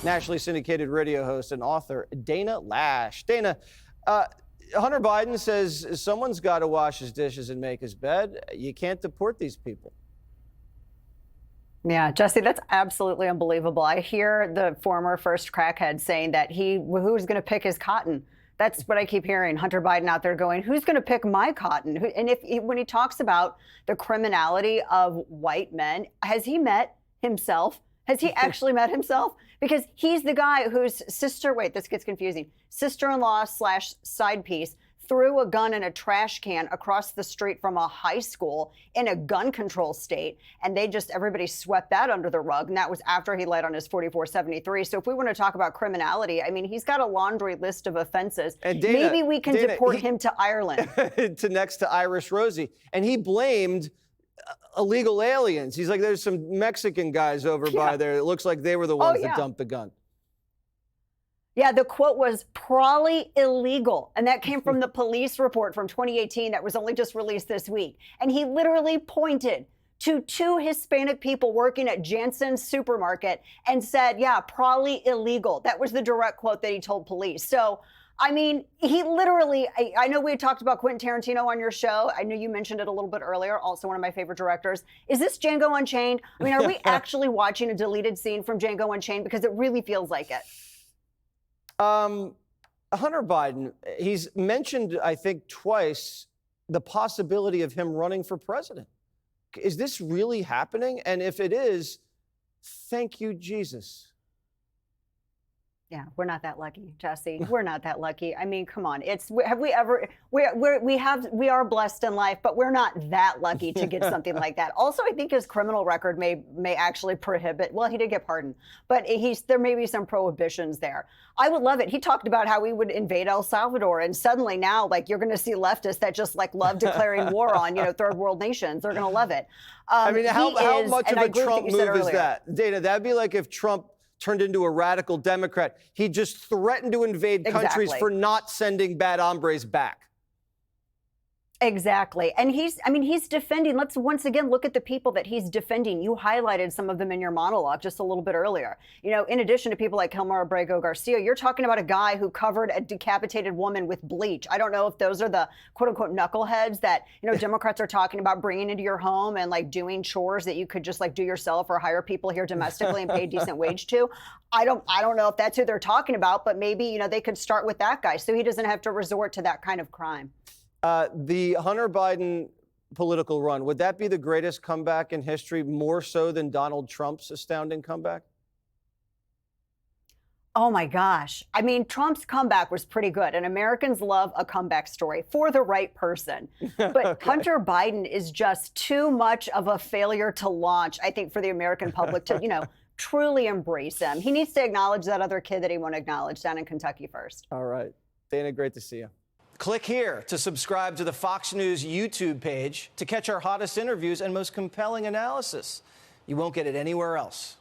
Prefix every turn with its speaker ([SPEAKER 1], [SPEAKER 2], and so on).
[SPEAKER 1] nationally syndicated radio host and author Dana Loesch. Dana, Hunter Biden says someone's got to wash his dishes and make his bed. You can't deport these people.
[SPEAKER 2] Yeah, Jesse, that's absolutely unbelievable. I hear the former first crackhead saying that who's going to pick his cotton. That's what I keep hearing. Hunter Biden out there going, who's going to pick my cotton? And when he talks about the criminality of white men, has he met himself? Has he actually met himself? Because he's the guy whose this gets confusing, sister-in-law / side piece threw a gun in a trash can across the street from a high school in a gun control state. And everybody swept that under the rug. And that was after he lied on his 4473. So if we want to talk about criminality, I mean, he's got a laundry list of offenses. And Dana, maybe we can deport him to Ireland.
[SPEAKER 1] next to Irish Rosie. And he blamed illegal aliens. He's like, there's some Mexican guys over by there. It looks like they were the ones that dumped the gun.
[SPEAKER 2] Yeah, the quote was probably illegal. And that came from the police report from 2018 that was only just released this week. And he literally pointed to 2 Hispanic people working at Jansen's supermarket and said, yeah, probably illegal. That was the direct quote that he told police. So, I mean, he literally, I know we had talked about Quentin Tarantino on your show. I know you mentioned it a little bit earlier, also one of my favorite directors. Is this Django Unchained? I mean, are we actually watching a deleted scene from Django Unchained? Because it really feels like it.
[SPEAKER 1] Hunter Biden, he's mentioned, I think, twice the possibility of him running for president. Is this really happening? And if it is, thank you, Jesus.
[SPEAKER 2] Yeah, we're not that lucky, Jesse. We're not that lucky. I mean, come on. We are blessed in life, but we're not that lucky to get something like that. Also, I think his criminal record may actually prohibit. Well, he did get pardoned, but there may be some prohibitions there. I would love it. He talked about how he would invade El Salvador, and suddenly now, like, you're going to see leftists that just love declaring war on third world nations. They're going to love it.
[SPEAKER 1] I mean, how much of a Trump move is that, Dana? That'd be like if Trump turned into a radical Democrat. He just threatened to invade countries for not sending bad hombres back.
[SPEAKER 2] Exactly. And he's defending. Let's once again look at the people that he's defending. You highlighted some of them in your monologue just a little bit earlier. In addition to people like Hilmar Abrego Garcia, you're talking about a guy who covered a decapitated woman with bleach. I don't know if those are the quote unquote knuckleheads that, Democrats are talking about bringing into your home and doing chores that you could just do yourself or hire people here domestically and pay a decent wage to. I don't know if that's who they're talking about, but maybe, they could start with that guy so he doesn't have to resort to that kind of crime.
[SPEAKER 1] The Hunter Biden political run, would that be the greatest comeback in history, more so than Donald Trump's astounding comeback?
[SPEAKER 2] Oh, my gosh. I mean, Trump's comeback was pretty good, and Americans love a comeback story for the right person. But okay. Hunter Biden is just too much of a failure to launch, I think, for the American public to, truly embrace him. He needs to acknowledge that other kid that he won't acknowledge down in Kentucky first.
[SPEAKER 1] All right. Dana, great to see you. Click here to subscribe to the Fox News YouTube page to catch our hottest interviews and most compelling analysis. You won't get it anywhere else.